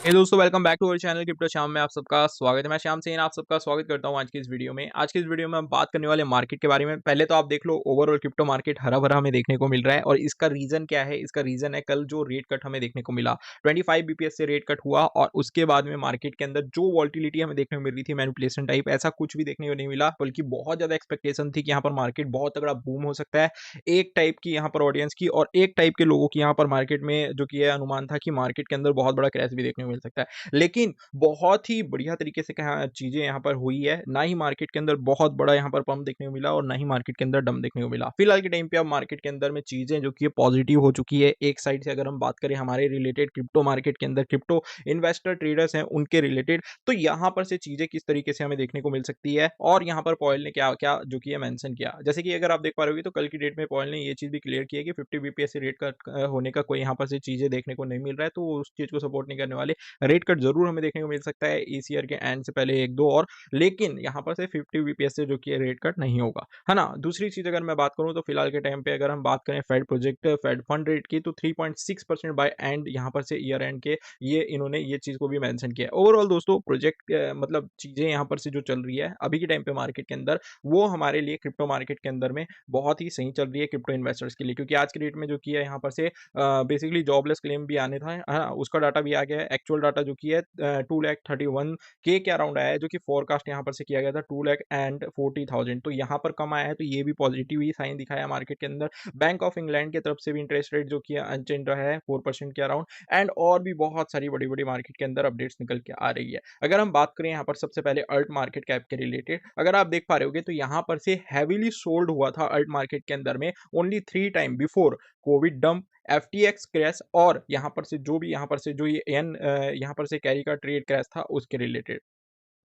हे दोस्तों, welcome back to our channel crypto Shyam में आप सबका स्वागत है। मैं श्याम सेन आप सबका स्वागत करता हूं आज की इस वीडियो में। आज की इस वीडियो में हम बात करने वाले मार्केट के बारे में। पहले तो आप देख लो, ओवरऑल क्रिप्टो मार्केट हरा-भरा हमें देखने को मिल रहा है और इसका रीज़न क्या है? इसका रीज़न है कल जो रेट कट हमें देखने को मिला। 25 बीपीएस से रेट कट हुआ और उसके बाद में मार्केट के अंदर जो वोलेटिलिटी हमें देखने को मिल रही थी, मैनिपुलेशन टाइप, ऐसा कुछ भी देखने को नहीं मिला, बल्कि बहुत ज़्यादा एक्सपेक्टेशन थी कि यहाँ पर मार्केट बहुत तगड़ा बूम हो सकता है। एक टाइप की यहाँ पर ऑडियंस की और एक टाइप के लोगों की यहाँ पर मार्केट में जो कि ये अनुमान था कि मार्केट के अंदर बहुत बड़ा क्रैश भी देखने को मिल सकता है। लेकिन बहुत ही बढ़िया तरीके से कहा चीज़ें यहाँ पर हुई है। ना ही मार्केट के अंदर बहुत बड़ा यहाँ पर पंप देखने को मिला और ना ही मार्केट के अंदर डंप देखने को मिला। फिलहाल के टाइम पे अब मार्केट के अंदर में चीज़ें जो कि पॉजिटिव हो चुकी है। एक साइड से अगर हम बात करें हमारे रिलेटेड क्रिप्टो मार्केट के अंदर क्रिप्टो इन्वेस्टर ट्रेडर्स हैं उनके रिलेटेड, तो यहाँ पर से चीज़ें किस तरीके से हमें देखने को मिल सकती है और यहाँ पर पॉयल ने क्या-क्या जो कि है मेंशन किया। जैसे कि अगर आप देख पा रहे होगे तो कल की डेट में पॉयल ने ये चीज़ भी क्लियर की है कि 50 बीपीएस से रेट कट होने का कोई यहाँ पर से चीज़ें देखने को नहीं मिल रहा है, तो वो उस चीज़ को सपोर्ट नहीं करने वाले। रेट कट ज़रूर हमें देखने को मिल सकता है इस ईयर के एंड से पहले 1-2 और, लेकिन यहाँ पर से 50 बीपीएस से जो कि रेट कट नहीं होगा, है ना? दूसरी चीज़ अगर मैं बात करूँ तो फिलहाल के टाइम पे अगर हम बात करें Fed project Fed fund rate की तो 3.6% बाय एंड यहाँ पर से ईयर एंड के ये इन्होंने ये चीज़ को भी मेंशन किया है। ओवरऑल दोस्तों प्रोजेक्ट मतलब चीज़ें यहाँ पर से जो चल रही है अभी के टाइम पे मार्केट के अंदर, वो हमारे लिए क्रिप्टो मार्केट के अंदर में बहुत ही सही चल रही है क्रिप्टो इन्वेस्टर्स के लिए, क्योंकि आज की डेट में जो कि है यहाँ पर से बेसिकली जॉबलेस क्लेम भी आने था, है ना? उसका डाटा भी आ गया है। एक्चुअल डाटा जो कि है 2,31,000 के अराउंड आया है, जो कि फोरकास्ट यहाँ पर से किया गया था 2,40,000। तो यहाँ पर कम आया है, तो ये भी पॉजिटिव ही साइन दिखाया मार्केट के अंदर। बैंक ऑफ इंग्लैंड की तरफ से भी इंटरेस्ट रेट जो कि अनचेंज रहा है 4% के अराउंड, एंड और भी बहुत सारी बड़ी-बड़ी मार्केट के अंदर अपडेट्स निकल के आ रही है। अगर हम बात करें यहाँ पर सबसे पहले अल्ट मार्केट कैप के रिलेटेड, अगर आप देख पा रहे होगे तो यहाँ पर से हेवीली सोल्ड हुआ था अल्ट मार्केट के अंदर में only 3 time before Covid dump, FTX crash और यहाँ पर से जो भी यहाँ पर से जो ये यहाँ पर से कैरी का ट्रेड क्रैश था उसके रिलेटेड।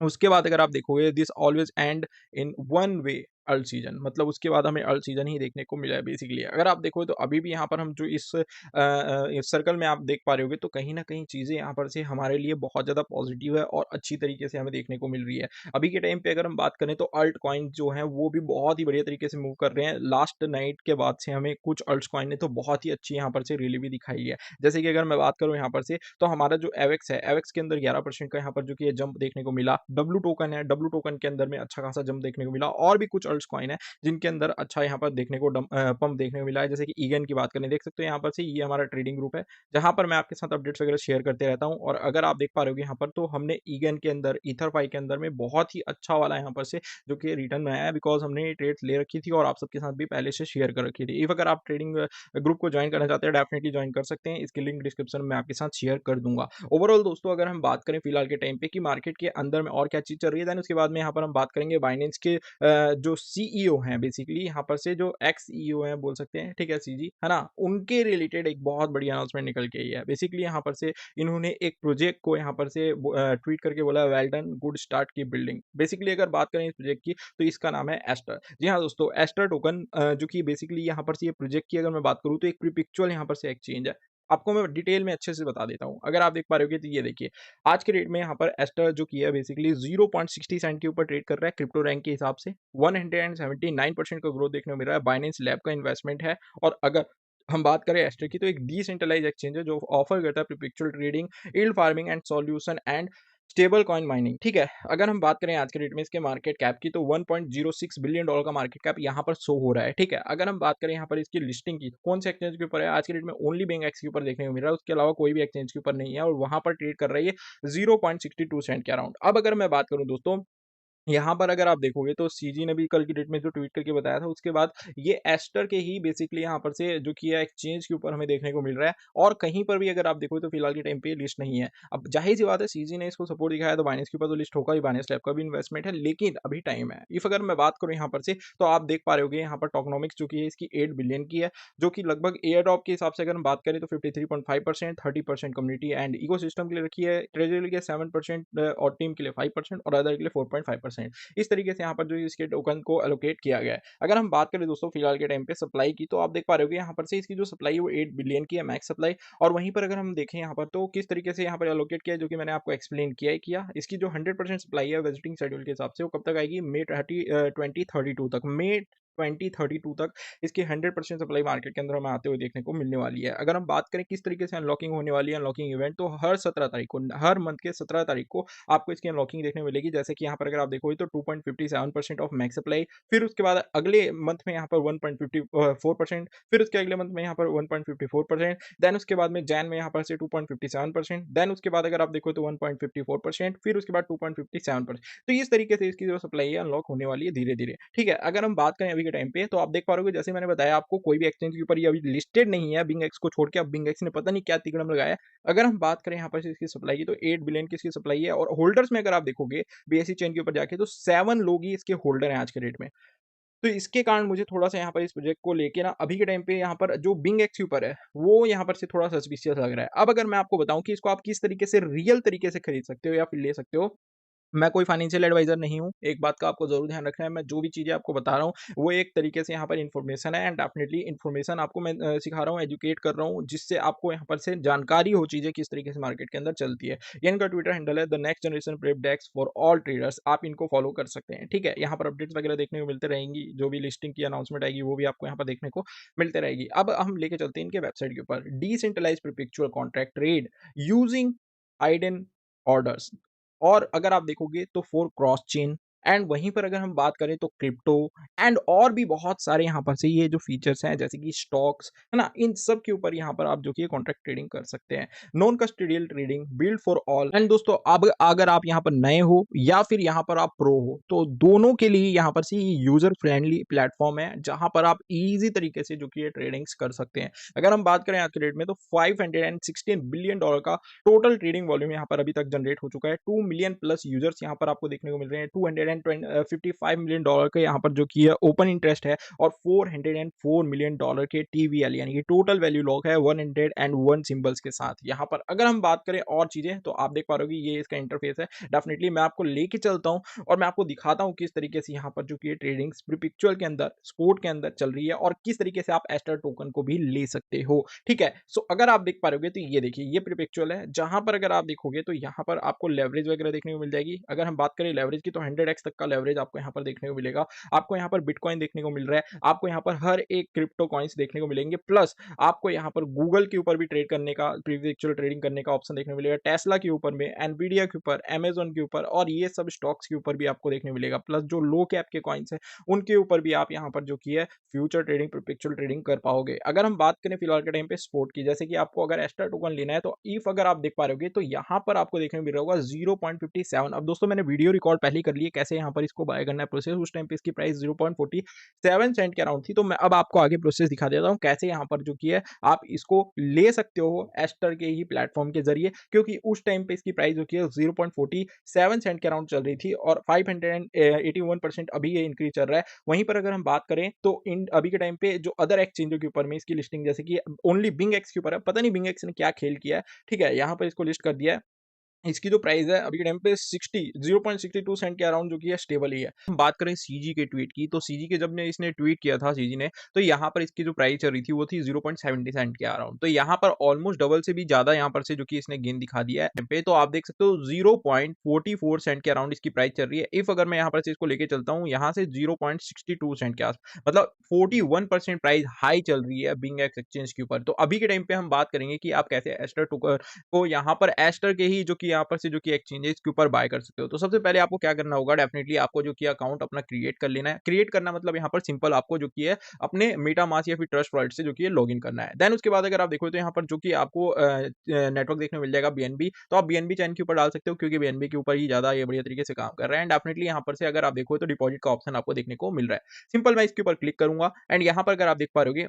उसके बाद अगर आप देखोगे this always and in one way earl season, मतलब उसके बाद हमें अर्ल सीजन ही देखने को मिला है बेसिकली। अगर आप देखोगे तो अभी भी यहाँ पर हम जो इस सर्कल में आप देख पा रहे होगे तो कहीं न कहीं चीज़ें यहाँ पर से हमारे लिए बहुत ज़्यादा पॉजिटिव है और अच्छी तरीके से हमें देखने को मिल रही है। अभी के टाइम पे अगर हम बात करें तो अल्ट कॉइन जो हैं वो भी बहुत ही बढ़िया तरीके से मूव कर रहे हैं। लास्ट नाइट के बाद से हमें कुछ अल्ट्स कॉइन ने तो बहुत ही अच्छी यहाँ पर से रैली भी दिखाई है। जैसे कि अगर मैं बात करूँ यहाँ पर से तो हमारा जो एवेक्स है, एवेक्स के अंदर 11% का यहाँ पर जो कि जंप देखने को मिला। डब्लू टोकन है, डब्लू टोकन के अंदर में अच्छा खासा जंप देखने को मिला और भी कुछ अल्ट्स कॉइन है जिनके अंदर अच्छा यहाँ पर देखने को पंप देखने को मिला है। जैसे कि ईगन की बात करें, देख सकते हो यहाँ पर से ये हमारा ट्रेडिंग ग्रुप है, जहाँ पर मैं आपके साथ अपडेट्स वगैरह शेयर करते रहता हूँ। और अगर आप देख पा रहे होगे यहाँ पर तो हमने ईगन के अंदर, ईथरफाई के अंदर में बहुत ही अच्छा वाला यहाँ पर से जो कि रिटर्न आया है, बिकॉज़ हमने ये ट्रेड्स ले रखी थी और आप सबके साथ भी पहले से शेयर कर रखी थी। इफ अगर आप ट्रेडिंग ग्रुप को जॉइन करना चाहते हैं, डेफिनिटली जॉइन कर सकते हैं। इसकी लिंक डिस्क्रिप्शन में आपके साथ शेयर कर दूँगा। ओवरऑल दोस्तों अगर हम बात करें फिलहाल के टाइम पे कि मार्केट के अंदर में और क्या चीज़ चल रही है, देन उसके बाद में यहाँ पर हम बात करेंगे बाइनेंस के जो सीईओ हैं, बेसिकली यहाँ पर से जो एक्स सीईओ हैं बोल सकते हैं, ठीक है, सीजी, है ना? उनके रिलेटेड एक बहुत बड़ी अनाउंसमेंट निकल के आई है। बेसिकली यहाँ पर से इन्होंने एक प्रोजेक्ट को यहाँ पर से ट्वीट करके बोला, well done, good start keep building. Basically अगर बात करें इस प्रोजेक्ट की तो इसका नाम है एस्टर। जी हाँ दोस्तों, एस्टर टोकन जो कि बेसिकली यहाँ पर से ये प्रोजेक्ट की अगर मैं बात करूँ तो एक परपेचुअल यहाँ पर से एक्सचेंज है। आपको मैं डिटेल में अच्छे से बता देता हूँ। अगर आप देख पा रहे होगे तो ये देखिए, आज के डेट में यहाँ पर एस्टर जो की है बेसिकली 0.60 सेंट के ऊपर ट्रेड कर रहा है क्रिप्टो रैंक के हिसाब से। 179% का ग्रोथ देखने को मिल रहा है। बाइनेंस लैब का इन्वेस्टमेंट है। और अगर हम बात करें एस्टर की तो एक डिसेंट्रलाइज्ड एक्सचेंज है जो ऑफर करता है perpetual trading, yield farming and solution and stable coin mining, ठीक है। अगर हम बात करें आज के डेट में इसके मार्केट कैप की तो 1.06 बिलियन डॉलर का मार्केट कैप यहाँ पर शो हो रहा है, ठीक है। अगर हम बात करें यहाँ पर इसकी लिस्टिंग की, कौन से एक्सचेंज के ऊपर है, आज के डेट में ओनली बैंक एक्स के ऊपर देखने को मिल रहा है, उसके अलावा कोई भी एक्सचेंज के ऊपर नहीं है और वहां पर ट्रेड कर रही है 0.62 सेंट के अराउंड। अब अगर मैं बात करूं दोस्तों, यहाँ पर अगर आप देखोगे तो सीजी ने भी कल की डेट में जो ट्वीट करके बताया था, उसके बाद ये एस्टर के ही बेसिकली यहाँ पर से जो कि है एक्सचेंज के ऊपर हमें देखने को मिल रहा है और कहीं पर भी अगर आप देखोगे तो फिलहाल के टाइम पे लिस्ट नहीं है। अब ज़ाहिर-सी बात है, सीजी ने इसको सपोर्ट दिखाया तो बाइनेंस के ऊपर तो लिस्ट होगा ही, बाइनेंस लैब का भी इन्वेस्टमेंट है, लेकिन अभी टाइम है। इफ अगर मैं बात करूँ यहाँ पर से तो आप देख पा रहे होगे यहाँ पर टोकेनोमिक्स जो कि है इसकी 8 बिलियन की है, जो कि लगभग एयरड्रॉप के हिसाब से अगर हम बात करें तो 53.5%, 30% कम्युनिटी एंड इकोसिस्टम के लिए रखी है, ट्रेजरी के लिए 7% और टीम के लिए 5% और अदर के लिए 4.5%। इस तरीके से यहाँ पर जो इसके टोकन को एलोकेट किया गया है। अगर हम बात करें दोस्तों फिलहाल के टाइम पे सप्लाई की, तो आप देख पा रहे होगे यहाँ पर से इसकी जो सप्लाई है वो 8 बिलियन की है, मैक्स सप्लाई। और वहीं पर अगर हम देखें यहाँ पर तो किस तरीके से यहाँ पर एलोकेट किया है, जो कि मैंने आपको एक्सप्लेन किया ही किया। इसकी जो 100% सप्लाई है विजिटिंग शेड्यूल के हिसाब से वो कब तक आएगी, मई 2032 तक। मई 2032 तक इसकी 100% सप्लाई मार्केट के अंदर हमें आते हुए देखने को मिलने वाली है। अगर हम बात करें किस तरीके से अनलॉकिंग होने वाली है, अनलॉकिंग इवेंट, तो हर 17 तारीख को, हर मंथ के 17 तारीख को आपको इसकी अनलॉकिंग देखने मिलेगी। जैसे कि यहाँ पर अगर आप देखोगे तो 2.57% ऑफ मैक्स सप्लाई, फिर उसके बाद अगले मंथ में यहाँ पर 1.54%, फिर उसके अगले मंथ में यहाँ पर 1.54%, देन उसके बाद में जैन में यहाँ पर से 2.57%, देन उसके बाद अगर आप देखो तो 1.54%, फिर उसके बाद 2.57%। तो इस तरीके से इसकी जो सप्लाई है अनलॉक होने वाली है धीरे-धीरे। ठीक है, अगर हम बात करें अभी के टाइम पे तो आप देख पा रहे होगे, जैसे मैंने बताया आपको, कोई भी एक्सचेंज के ऊपर ये अभी लिस्टेड नहीं है, बिंग एक्स को छोड़ के। अब बिंग एक्स ने पता नहीं क्या तिकड़म लगाया है। अगर हम बात करें यहाँ पर से इसकी सप्लाई की, तो 8 बिलियन की इसकी सप्लाई है, और होल्डर्स में अगर आप देखोगे बीएसई चेन के ऊपर जाके, तो 7 लोग ही इसके होल्डर हैं आज के डेट में। तो इसके कारण मुझे थोड़ा-सा यहाँ पर इस प्रोजेक्ट को लेके ना अभी के टाइम पे यहाँ पर जो बिंग एक्स के ऊपर है, वो यहाँ पर से थोड़ा सस्पिशियस लग रहा है। अब अगर मैं आपको बताऊँ कि इसको आप किस तरीके से रियल तरीके से खरीद सकते हो या फिर ले सकते हो, मैं कोई फाइनेंशियल एडवाइज़र नहीं हूँ। एक बात का आपको ज़रूर ध्यान रखना है, मैं जो भी चीज़ें आपको बता रहा हूँ, वो एक तरीके से यहाँ पर इन्फॉर्मेशन है, एंड डेफिनिटली इन्फॉर्मेशन आपको मैं सिखा रहा हूँ, एजुकेट कर रहा हूँ, जिससे आपको यहाँ पर से जानकारी हो चीज़ें किस तरीके से मार्केट के अंदर चलती है। ये इनका ट्विटर हैंडल है, the next generation prep desk for all traders. आप इनको फॉलो कर सकते हैं, ठीक है? यहाँ पर अपडेट्स वगैरह देखने को मिलते रहेंगी, जो भी लिस्टिंग की अनाउंसमेंट आएगी, वो भी आपको यहाँ पर देखने को मिलते रहेगी। अब हम लेके चलते हैं इनके वेबसाइट के ऊपर, decentralised perpetual contract trade using hidden orders. और अगर आप देखोगे तो फॉर क्रॉस चेन, एंड वहीं पर अगर हम बात करें तो क्रिप्टो, एंड और भी बहुत सारे यहाँ पर से ये जो फीचर्स हैं, जैसे कि स्टॉक्स, है ना, इन सब के ऊपर यहाँ पर आप जो कि कॉन्ट्रैक्ट ट्रेडिंग कर सकते हैं। Non custodial trading build for all. And दोस्तों, अब अगर आप यहाँ पर नए हो या फिर यहाँ पर आप प्रो हो, तो दोनों के लिए यहाँ पर से ये यूजर फ्रेंडली प्लेटफॉर्म है, जहां पर आप इजी तरीके से जो कि ये ट्रेडिंग्स कर सकते हैं। अगर हम बात करें आज के डेट में, तो $516 बिलियन का टोटल ट्रेडिंग वॉल्यूम यहाँ पर अभी तक जनरेट हो चुका है। 2 मिलियन प्लस यूजर्स यहाँ पर आपको देखने को मिल रहे हैं। $255 मिलियन का यहाँ पर जो कि ओपन इंटरेस्ट है, और $404 मिलियन के टीवीएल यानी कि टोटल वैल्यू लॉक है 101 सिंबल्स के साथ। यहाँ पर अगर हम बात करें और चीजें, तो आप देख पा रहे हो कि ये इसका इंटरफेस है। डेफिनेटली मैं आपको लेके चलता हूँ और मैं आपको दिखाता हूँ किस तरीके से यहाँ पर जो कि ट्रेडिंग प्रीपिक्चुअल के अंदर, स्पोर्ट के अंदर चल रही है, और किस तरीके से आप एस्टर टोकन को भी ले सकते हो। ठीक है, सो अगर आप देख पा रहे हो तो ये देखिए, ये प्रीपिक्चुअल है, जहां पर अगर आप देखोगे तो यहाँ पर आपको लेवरेज वगैरह देखने को मिल जाएगी। अगर हम बात करें लेवरेज की, तो 100x तक का लेवरेज आपको यहाँ पर देखने को मिलेगा। आपको यहाँ पर बिटकॉइन देखने को मिल रहा है, आपको यहाँ पर हर एक क्रिप्टो कॉइन्स देखने को मिलेंगे, प्लस आपको यहाँ पर गूगल के ऊपर भी ट्रेड करने का, प्रीपिक्चुअल ट्रेडिंग करने का ऑप्शन देखने को मिलेगा। टेस्ला के ऊपर में, एनवीडिया के ऊपर, अमेजोन के ऊपर, और ये सब स्टॉक्स के ऊपर भी आपको देखने मिलेगा। प्लस जो लो कैप के कॉइन्स है, उनके ऊपर भी आप यहाँ पर जो की है फ्यूचर ट्रेडिंग, परपेचुअल ट्रेडिंग कर पाओगे। अगर हम बात करें फिलहाल के टाइम पे स्पोर्ट की, जैसे कि आपको अगर एस्टर टोकन लेना है, तो इफ अगर आप देख पा रहे होगे तो यहाँ पर आपको देखने को मिल रहा होगा 0.57। अब दोस्तों, मैंने वीडियो रिकॉर्ड पहले ही कर ली है कैसे यहाँ पर इसको बाय करना है, प्रोसेस। उस टाइम पे इसकी प्राइस 0.47 सेंट के अराउंड थी, तो मैं अब आपको आगे प्रोसेस दिखा देता हूँ कैसे यहाँ पर जो की है आप इसको ले सकते हो एस्टर के ही प्लेटफॉर्म के जरिए, क्योंकि उस टाइम पे इसकी प्राइस जो की है 0.47 सेंट के अराउंड चल रही थी, और 581% अभी ये इंक्रीज चल रहा है। वहीं पर अगर हम बात करें तो इन अभी के टाइम पे जो अदर एक्सचेंजों के ऊपर में इसकी लिस्टिंग, जैसे कि ओनली बिंग एक्स के ऊपर है, पता नहीं बिंग एक्स ने क्या खेल किया है। ठीक है, यहाँ पर इसको लिस्ट कर दिया है। इसकी जो प्राइस है अभी के टाइम पे 0.62 सेंट के अराउंड जो कि है स्टेबल ही है। हम बात करें सीजी के ट्वीट की, तो सीजी के जब ने इसने ट्वीट किया था सीजी ने, तो यहाँ पर इसकी जो प्राइस चल रही थी वो थी 0.70 सेंट के अराउंड। तो यहाँ पर ऑलमोस्ट डबल से भी ज्यादा यहाँ पर से जो कि इसने गेन दिखा दिया है पे। तो आप देख सकते हो 0.44 सेंट के अराउंड इसकी प्राइस चल रही है। इफ अगर मैं यहाँ पर से इसको लेके चलता हूँ यहाँ से 0.62 सेंट के आस, मतलब 41% प्राइस हाई चल रही है बिंग एक्स एक्सचेंज के ऊपर। तो अभी के टाइम पे हम बात करेंगे कि आप कैसे एस्टर टोकन को यहाँ पर एस्टर के ही जो कि यहाँ पर से जो कि एक्सचेंजेस के ऊपर बाय कर सकते हो। तो सबसे पहले आपको क्या करना होगा, डेफिनेटली आपको जो कि अकाउंट अपना क्रिएट कर लेना है। क्रिएट करना मतलब यहाँ पर सिंपल आपको जो कि है अपने मेटामास्क या फिर ट्रस्ट वॉलेट से जो कि लॉगिन करना है। देन उसके बाद अगर आप देखो तो यहाँ पर जो कि आपको नेटवर्क देखने को मिल जाएगा बीएनबी, तो आप बीएनबी चैन के ऊपर डाल सकते हो, क्योंकि बीएनबी के ऊपर ही ज्यादा ये बढ़िया तरीके से काम कर रहा है। एंड डेफिनेटली यहाँ पर से अगर आप देखो तो डिपॉजिट का ऑप्शन आपको देखने को मिल रहा है। सिंपल मैं इसके ऊपर क्लिक करूंगा, एंड यहाँ पर अगर आप देख पा रहे हो,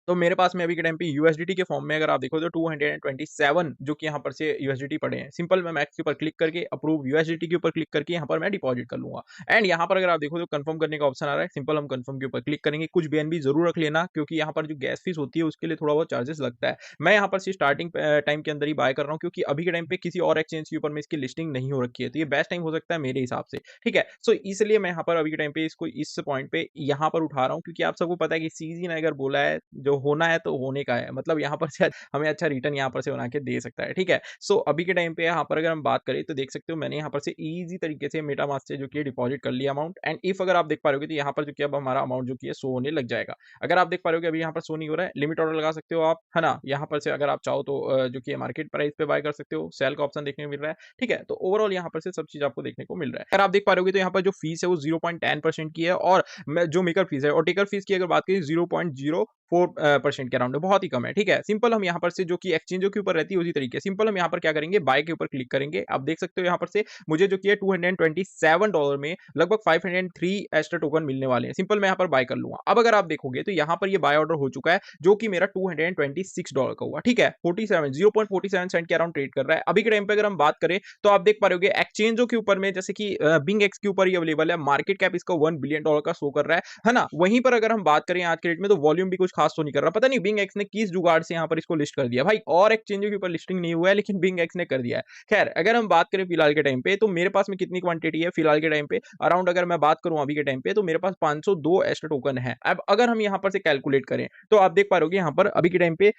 तो मेरे पास में अभी के टाइम पे यूएसडीटी के फॉर्म में अगर आप देखो तो 227 जो कि यहाँ पर से यूएसडीटी पड़े हैं। सिंपल मैं मैक्स के ऊपर क्लिक करके अप्रूव यूएसडीटी के ऊपर क्लिक करके यहाँ पर मैं डिपॉजिट कर लूंगा। एंड यहाँ पर अगर आप देखो तो कंफर्म करने का ऑप्शन आ रहा है। सिंपल हम कंफर्म के ऊपर क्लिक करेंगे। कुछ बीएनबी जरूर रख लेना, क्योंकि यहाँ पर जो गैस फीस होती है उसके लिए थोड़ा बहुत चार्जेस लगता है। मैं यहाँ पर स्टार्टिंग टाइम के अंदर ही बाय कर रहा हूँ, क्योंकि अभी के टाइम पे किसी और एक्सचेंज के ऊपर में इसकी लिस्टिंग नहीं हो रखी है, तो ये बेस्ट टाइम हो सकता है मेरे हिसाब से। ठीक है, सो इसलिए मैं यहाँ पर अभी के टाइम पे इसको इस पॉइंट पे यहाँ पर उठा रहा हूँ, क्योंकि आप सबको पता है कि सीजी ने अगर बोला है जो होना है तो होने का है, मतलब यहाँ पर से हमें अच्छा रिटर्न यहाँ पर से बना के दे सकता है, ठीक है। सो अभी के टाइम पे यहाँ पर अगर हम बात करें तो देख सकते हो मैंने यहाँ पर से ईजी तरीके से मेटामास्क से जो कि डिपॉजिट कर लिया अमाउंट, एंड इफ अगर आप देख पा रहे हो तो यहाँ पर जो कि अब हमारा अमाउंट जो कि है शो होने लग जाएगा। अगर आप देख पा रहे हो कि अभी यहाँ पर शो नहीं हो रहा है, लिमिट ऑर्डर लगा सकते हो आप, है ना। यहाँ पर से अगर आप चाहो तो जो कि मार्केट प्राइस पे बाय कर सकते हो, सेल का ऑप्शन देखने को मिल रहा है, ठीक है। तो ओवरऑल यहाँ पर से सब चीज आपको देखने को मिल रहा है। अगर आप देख पा रहे हो तो यहाँ पर जो फीस है वो 0.10% की है, और जो मेकर फीस है और टेकर फीस की अगर बात करें 0.04% के अराउंड है, बहुत ही कम है, ठीक है। सिंपल हम यहाँ पर से जो कि एक्सचेंजों के ऊपर रहती है उसी तरीके सिंपल हम यहाँ पर क्या करेंगे, बाय के ऊपर क्लिक करेंगे। आप देख सकते हो यहाँ पर से मुझे जो कि है $227 में लगभग 503 एस्टर टोकन मिलने वाले हैं। सिंपल मैं यहाँ पर बाय कर लूंगा। अब अगर आप देखोगे तो यहाँ पर ये बाय ऑर्डर हो चुका है जो कि मेरा $226 का हुआ, ठीक है। 0.47 सेंट के अराउंड ट्रेड कर रहा है। अभी के टाइम पे अगर हम बात करें तो आप देख पा रहे हो एक्सचेंजों के ऊपर में, जैसे कि बिंग एक्स के ऊपर ये अवेलेबल है, मार्केट कैप इसका $1 बिलियन का शो कर रहा है ना। वहीं पर अगर हम बात करें आज के रेट में तो वॉल्यूम भी कुछ खास तो नहीं कर रहा, पता नहीं बिंग एक्स ने किस जुगाड़ से यहाँ पर इसको लिस्ट कर दिया भाई, और एक्सचेंजों के ऊपर लिस्टिंग नहीं हुआ है लेकिन बिंग एक्स ने कर दिया है। खैर अगर हम बात करें फिलहाल के टाइम पे तो मेरे पास में कितनी क्वांटिटी है फिलहाल के टाइम पे अराउंड, अगर मैं बात करूं अभी के टाइम पे तो मेरे पास 502 एस्टर टोकन है। अब अगर हम यहाँ पर से कैलकुलेट करें तो आप देख पा रहे हो यहाँ पर अभी के टाइम पे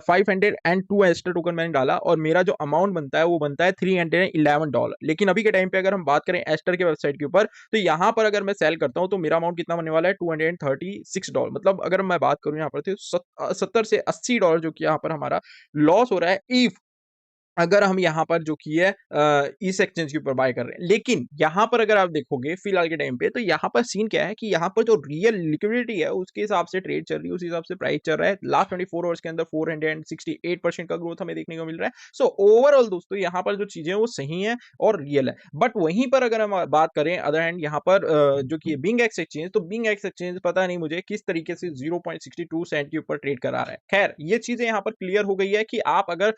502 एस्टर टोकन मैंने डाला और मेरा जो अमाउंट बनता है वो बनता है $311। लेकिन अभी के टाइम पे अगर हम बात करें एस्टर के वेबसाइट के ऊपर तो यहाँ पर अगर मैं सेल करता हूं तो मेरा अमाउंट कितना बनने वाला है $236। मतलब अगर मैं बात करूं यहाँ पर तो 70 से $80 जो कि यहाँ पर हमारा लॉस हो रहा है इफ अगर हम यहाँ पर जो की है इस एक्सचेंज के ऊपर बाय कर रहे हैं। लेकिन यहाँ पर अगर आप देखोगे फिलहाल के टाइम पे तो यहाँ पर सीन क्या है कि यहाँ पर जो रियल लिक्विडिटी है उसके हिसाब से ट्रेड चल रही है, उस हिसाब से प्राइस चल रहा है। लास्ट 24 आवर्स के अंदर 468% का ग्रोथ हमें देखने को मिल रहा है। सो ओवरऑल दोस्तों यहाँ पर जो चीजें वो सही है और रियल है। बट वहीं पर अगर हम बात करें अदर हैंड यहाँ पर जो कि बिंग एक्स एक्सचेंज, तो बिंग एक्स एक्सचेंज पता नहीं मुझे किस तरीके से 0.62 सेंट के ऊपर ट्रेड करा रहा है। खैर ये चीजें यहाँ पर क्लियर हो गई है कि आप अगर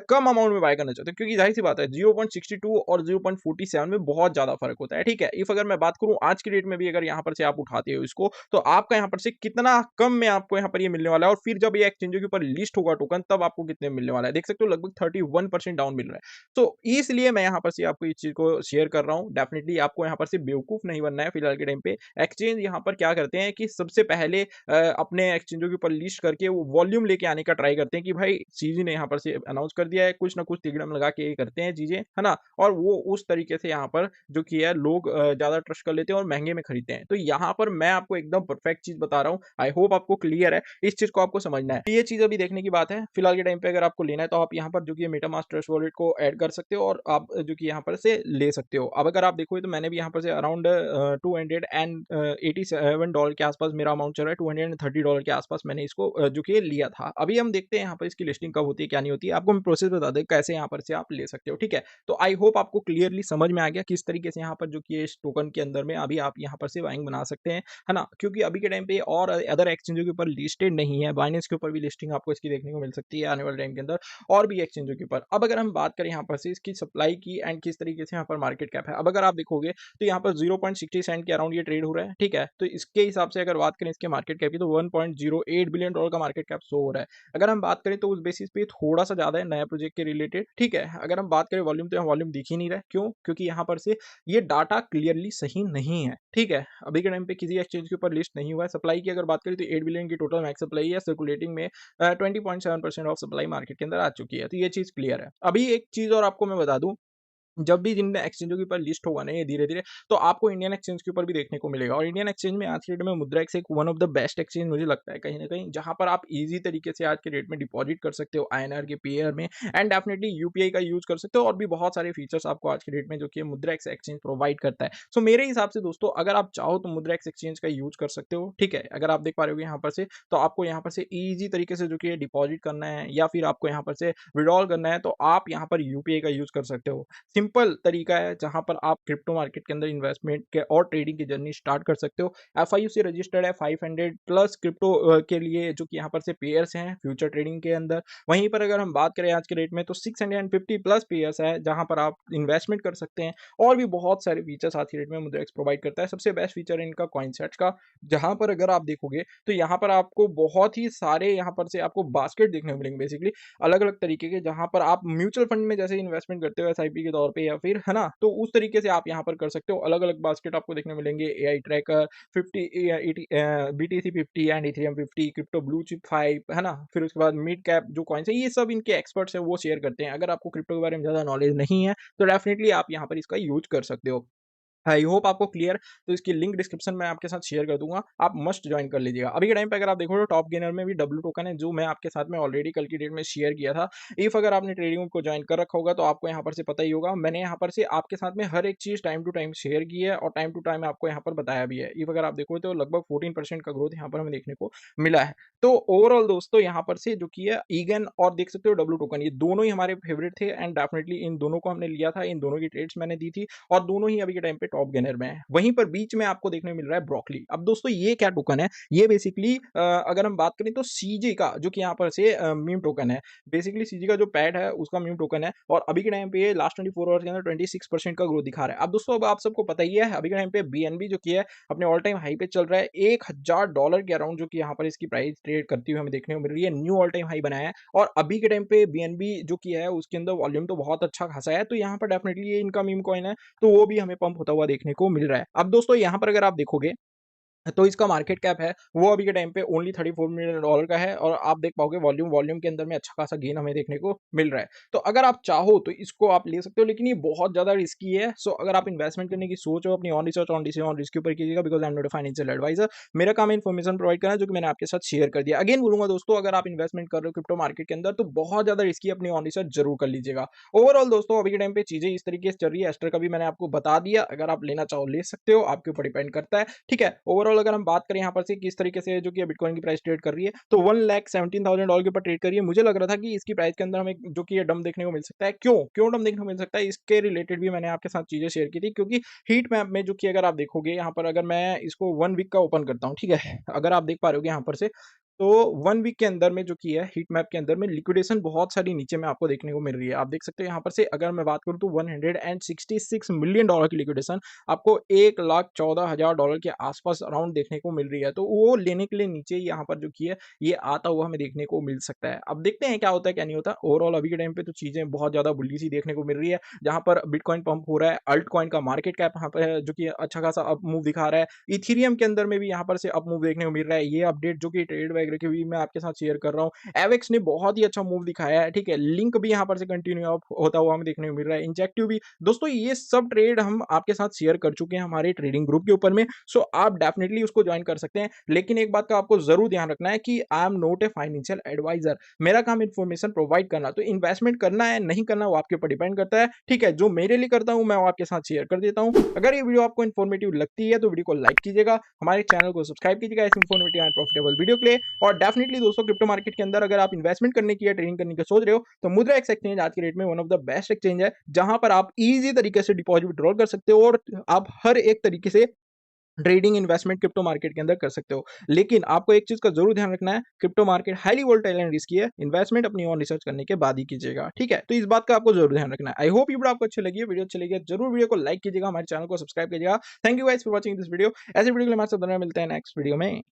कम अमाउंट में बाय करना चाहते हैं, क्योंकि जाहिर सी बात है 0.62 और 0.47 में बहुत ज्यादा फर्क होता है, ठीक है। इफ अगर मैं बात करूं आज की डेट में भी अगर यहाँ पर से आप उठाते हो इसको तो आपका यहाँ पर से कितना कम में आपको यहाँ पर ये मिलने वाला है, और फिर जब ये एक्सचेंजों के ऊपर लिस्ट होगा टोकन तब आपको कितने मिलने वाला है। देख सकते हो लगभग 31% डाउन मिल रहा है। तो इसलिए मैं यहाँ पर से आपको इस चीज को शेयर कर रहा हूँ। डेफिनेटली आपको यहाँ पर से बेवकूफ नहीं बनना है। फिलहाल के टाइम पे एक्सचेंज यहाँ पर क्या करते हैं कि सबसे पहले अपने एक्सचेंजों के ऊपर लिस्ट करके वो वॉल्यूम लेके आने का ट्राई करते हैं कि भाई सीजी ने यहाँ पर से अनाउंस कर दिया है, कुछ ना कुछ तिगड़म लगा के करते हैं चीजें, है ना। और वो उस तरीके से यहाँ पर जो कि है लोग ज्यादा ट्रस्ट कर लेते हैं और महंगे में खरीदते हैं। तो यहाँ पर मैं आपको एकदम परफेक्ट चीज बता रहा हूँ। आई होप आपको क्लियर है, इस चीज को आपको समझना है। ये चीज अभी देखने की बात है। फिलहाल के टाइम पे अगर आपको लेना है तो आप यहाँ पर जो कि मेटामास्क ट्रस्ट वॉलेट को ऐड कर सकते हो और आप जो कि यहाँ पर से ले सकते हो। अब अगर आप देखो तो मैंने भी यहाँ पर से अराउंड $287 के आसपास मेरा अमाउंट चल रहा है, $230 के आसपास मैंने इसको जो कि लिया था। अभी हम देखते हैं यहाँ पर इसकी लिस्टिंग कब होती है क्या नहीं होती है। आपको मैं प्रोसेस बता दें कैसे यहाँ पर से आप ले सकते हो, ठीक है। तो आई होप आपको क्लियरली समझ में आ गया किस तरीके से यहाँ पर जो कि इस टोकन के अंदर में अभी आप यहाँ पर से बाइंग बना सकते हैं, है ना। क्योंकि अभी के टाइम पे और अदर एक्सचेंजों के ऊपर लिस्टेड नहीं है। बाइनेंस के ऊपर भी लिस्टिंग आपको इसकी देखने को मिल सकती है आने वाले टाइम के अंदर, और भी एक्सचेंजों के ऊपर। अब अगर हम बात करें यहाँ पर से इसकी सप्लाई की एंड किस तरीके से यहाँ पर मार्केट कैप है, अब अगर आप देखोगे तो यहाँ पर 0.60 सेंट के अराउंड ये ट्रेड हो रहा है, ठीक है। तो इसके हिसाब से अगर बात करें इसके मार्केट कैप की तो $1.08 बिलियन का मार्केट कैप शो हो रहा है। अगर हम बात करें तो उस बेसिस पे थोड़ा सा ज्यादा है नया प्रोजेक्ट के रिलेटेड, ठीक है। अगर हम बात करें वॉल्यूम तो यहाँ वॉल्यूम दिख ही नहीं रहा है। क्यों? क्योंकि यहाँ पर से ये डाटा क्लियरली सही नहीं है, ठीक है। अभी के टाइम पे किसी एक्सचेंज के ऊपर लिस्ट नहीं हुआ है। सप्लाई की अगर बात करें तो 8 बिलियन की टोटल मैक्स सप्लाई है, सर्कुलेटिंग में 20.7% ऑफ सप्लाई मार्केट के अंदर आ चुकी है। तो ये चीज क्लियर है। अभी एक चीज और आपको मैं बता दूं, जब भी जिन एक्सचेंजों के ऊपर लिस्ट होगा ना ये धीरे धीरे, तो आपको इंडियन एक्सचेंज के ऊपर भी देखने को मिलेगा। और इंडियन एक्सचेंज में आज के डेट में मुद्राएक्स एक one of the best exchange मुझे लगता है कहीं ना कहीं, जहां पर आप इजी तरीके से आज के डेट में डिपॉजिट कर सकते हो आईएनआर के पेयर में, एंड डेफिनेटली यूपीआई का यूज कर सकते हो, और भी बहुत सारे फीचर्स आपको आज के डेट में जो कि मुद्राएक्स एक्सचेंज प्रोवाइड करता है। सो मेरे हिसाब से दोस्तों अगर आप चाहो तो मुद्राएक्स एक्सचेंज का यूज कर सकते हो, ठीक है। अगर आप देख पा रहे हो यहाँ पर से तो आपको यहाँ पर से ईजी तरीके से जो कि डिपॉजिट करना है या फिर आपको यहाँ पर से विड्रॉल करना है तो आप यहाँ पर यूपीआई का यूज कर सकते हो। सिंपल तरीका है जहां पर आप क्रिप्टो मार्केट के अंदर इन्वेस्टमेंट के और ट्रेडिंग की जर्नी स्टार्ट कर सकते हो। एफआईयू से रजिस्टर्ड है 500 प्लस क्रिप्टो के लिए जो कि यहाँ पर से पेयर्स हैं फ्यूचर ट्रेडिंग के अंदर। वहीं पर अगर हम बात करें आज के रेट में तो 650 प्लस पेयर्स है जहां पर आप इन्वेस्टमेंट कर सकते हैं, और भी बहुत सारे फीचर्स आज के रेट में मुद्राएक्स प्रोवाइड करता है। सबसे बेस्ट फीचर है इनका कॉइनसेट्स का, जहां पर अगर आप देखोगे तो यहाँ पर आपको बहुत ही सारे यहाँ पर से आपको बास्केट देखने को मिलेंगे बेसिकली अलग अलग तरीके के, जहां पर आप म्यूचुअल फंड में जैसे इन्वेस्टमेंट करते हो एसआईपी के तौर पे या फिर, है ना? तो उस तरीके से आप यहाँ पर कर सकते हो। अलग-अलग बास्केट आपको देखने को मिलेंगे, AI tracker 50 BTC 50 and Ethereum 50, crypto blue chip 5, है ना? फिर उसके बाद मिड कैप जो कॉइन्स है, ये सब इनके एक्सपर्ट्स हैं वो शेयर करते हैं। अगर आपको क्रिप्टो के बारे में ज़्यादा नॉलेज नहीं है, तो डेफिनिटली आप यहाँ पर इसका यूज़ कर सकते हो। आई होप आपको क्लियर, तो इसकी लिंक डिस्क्रिप्शन में आपके साथ शेयर कर दूँगा, आप मस्ट जॉइन कर लीजिएगा। अभी के टाइम पे अगर आप देखो तो टॉप गेनर में भी डब्ल्यू टोकन है, जो मैं आपके साथ में ऑलरेडी कल की डेट में शेयर किया था। इफ अगर आपने ट्रेडिंग को जॉइन कर रखा होगा तो आपको यहाँ पर से पता ही होगा, मैंने यहाँ पर से आपके साथ में हर एक चीज़ टाइम टू टाइम शेयर की है और टाइम टू टाइम आपको यहाँ पर बताया भी है। इफ अगर आप देखो तो लगभग 14% का ग्रोथ यहाँ पर हमें देखने को मिला है। तो ओवरऑल दोस्तों यहाँ पर से जो कि है ईगन और देख सकते हो डब्ल्यू टोकन, ये दोनों ही हमारे फेवरेट थे एंड डेफिनिटली इन दोनों को हमने लिया था, इन दोनों की ट्रेड्स मैंने दी थी और दोनों ही अभी के टाइम पे टॉप गेनर में है। वहीं पर बीच में आपको देखने को मिल रहा है ब्रोकली। अब दोस्तों ये क्या टोकन है? ये बेसिकली अगर हम बात करें तो सीजे का जो कि यहाँ पर से मीम टोकन है। बेसिकली सीजे का जो पैड है उसका मीम टोकन है और अभी के टाइम पे ये लास्ट 24 आवर्स के अंदर 26% का ग्रोथ दिखा रहा है। अब दोस्तों अब आप सबको पता ही है, अभी के टाइम पे बीएनबी जो कि है अपने ऑल टाइम हाई पे चल रहा है। $1000 के अराउंड जो कि यहाँ पर इसकी प्राइस ट्रेड करती हुई हमें देखने को मिल रही है। न्यू ऑल टाइम हाई बनाया है और अभी के टाइम पे बीएनबी जो कि है उसके अंदर वॉल्यूम तो बहुत अच्छा खासा है। तो यहाँ पर डेफिनिटली ये इनका मीम कॉइन है, तो वो भी हमें पंप होता हुआ देखने को मिल रहा है। अब दोस्तों यहाँ पर अगर आप देखोगे तो इसका मार्केट कैप है वो अभी के टाइम पे ओनली $34 मिलियन का है और आप देख पाओगे वॉल्यूम के अंदर में अच्छा खासा गेन हमें देखने को मिल रहा है। तो अगर आप चाहो तो इसको आप ले सकते हो, लेकिन ये बहुत ज़्यादा रिस्की है। सो अगर आप इन्वेस्टमेंट करने की सोच हो अपनी own research own decision own risk के ऊपर कीजिएगा, because I am not a financial advisor. मेरा काम है इन्फॉर्मेशन प्रोवाइड करना जो कि मैंने आपके साथ शेयर कर दिया। अगेन बोलूंगा दोस्तों, अगर आप इन्वेस्टमेंट कर रहे हो क्रिप्टो मार्केट के अंदर तो बहुत ज़्यादा रिस्की अपनी ऑन रिसर्च जरूर कर लीजिएगा। ओवरऑल दोस्तों अभी के टाइम पे चीज़ें इस तरीके से चल रही है। एस्टर का भी मैंने आपको बता दिया, अगर आप लेना चाहो ले सकते हो, आपके ऊपर डिपेंड करता है। ठीक है, ओवरऑल अगर हम बात करें यहाँ पर से किस तरीके से जो कि बिटकॉइन की प्राइस ट्रेड कर रही है, तो $1,17,000 के ऊपर ट्रेड कर रही है। मुझे लग रहा था कि इसकी प्राइस के अंदर हमें जो कि डम देखने को मिल सकता है। क्यों डम देखने को मिल सकता है, इसके रिलेटेड भी मैंने आपके साथ चीजें शेयर की थी। क्योंकि हीट मैप में जो कि अगर आप देखोगे यहाँ पर, अगर मैं इसको 1 वीक का ओपन करता हूँ, ठीक है, अगर आप देख पा रहे हो यहाँ पर से, तो 1 वीक के अंदर में जो कि है हीट मैप के अंदर में लिक्विडेशन बहुत सारी नीचे में आपको देखने को मिल रही है। आप देख सकते हो यहाँ पर से, अगर मैं बात करूँ तो $166 मिलियन की लिक्विडेशन आपको $1,14,000 के आसपास अराउंड देखने को मिल रही है। तो वो लेने के लिए नीचे यहाँ पर जो कि है ये आता हुआ हमें देखने को मिल सकता है। अब देखते हैं क्या होता है क्या नहीं होता। ओवरऑल अभी के टाइम पे तो चीजें बहुत ज्यादा बुल्ली सी देखने को मिल रही है, जहाँ पर बिटकॉइन पंप हो रहा है। अल्ट कॉइन का मार्केट कैप यहाँ पर जो कि अच्छा खासा अप मूव दिखा रहा है। इथीरियम के अंदर में भी यहाँ पर से अप मूव देखने को मिल रहा है। ये अपडेट जो कि ट्रेड वगैरह की भी मैं आपके साथ शेयर कर रहा हूँ। एवेक्स ने बहुत ही अच्छा मूव दिखाया है, ठीक है। लिंक भी यहाँ पर से कंटिन्यू अप होता हुआ हमें देखने को मिल रहा है। इंजेक्टिव भी दोस्तों, ये सब ट्रेड हम आपके साथ शेयर कर चुके हैं हमारे ट्रेडिंग ग्रुप के ऊपर में। सो आप डेफिनेटली उसको ज्वाइन कर सकते हैं, लेकिन एक बात का आपको जरूर ध्यान रखना है कि I am not a financial advisor. मेरा काम इन्फॉर्मेशन प्रोवाइड करना, तो इन्वेस्टमेंट करना है नहीं करना वो आपके ऊपर डिपेंड करता है, ठीक है। जो मेरे लिए करता हूं मैं वो आपके साथ शेयर कर देता हूं। अगर ये वीडियो आपको इन्फॉर्मेटिव लगती है तो वीडियो को लाइक कीजिएगा, हमारे चैनल को सब्सक्राइब कीजिएगा इस इन्फॉर्मेटिव एंड प्रॉफिटेबल वीडियो के लिए। और डेफिनेटली दोस्तों, क्रिप्टो मार्केट के अंदर अगर आप इन्वेस्टमेंट करने की या ट्रेडिंग करने की सोच रहे हो तो मुद्रा एक्सचेंज आज की डेट में one of the best exchange है, जहां पर आप इजी तरीके से डिपॉजिट विड्रॉल कर सकते हो और आप हर एक तरीके से ट्रेडिंग इन्वेस्टमेंट क्रिप्टो मार्केट के अंदर कर सकते हो। लेकिन आपको एक चीज का जरूर ध्यान रखना है, crypto market highly volatile and risky है। इन्वेस्टमेंट अपनी ऑन रिसर्च करने के बाद ही कीजिएगा, ठीक है। तो इस बात का आपको जरूर ध्यान रखना है। आई होप ये वीडियो आपको अच्छी लगी है। वीडियो अच्छी लगी है जरूर वीडियो को लाइक कीजिएगा, हमारे चैनल को सब्सक्राइब कीजिएगा। Thank you guys for watching this video. ऐसे वीडियो के लिए हमारे साथ मिलते हैं नेक्स्ट वीडियो में।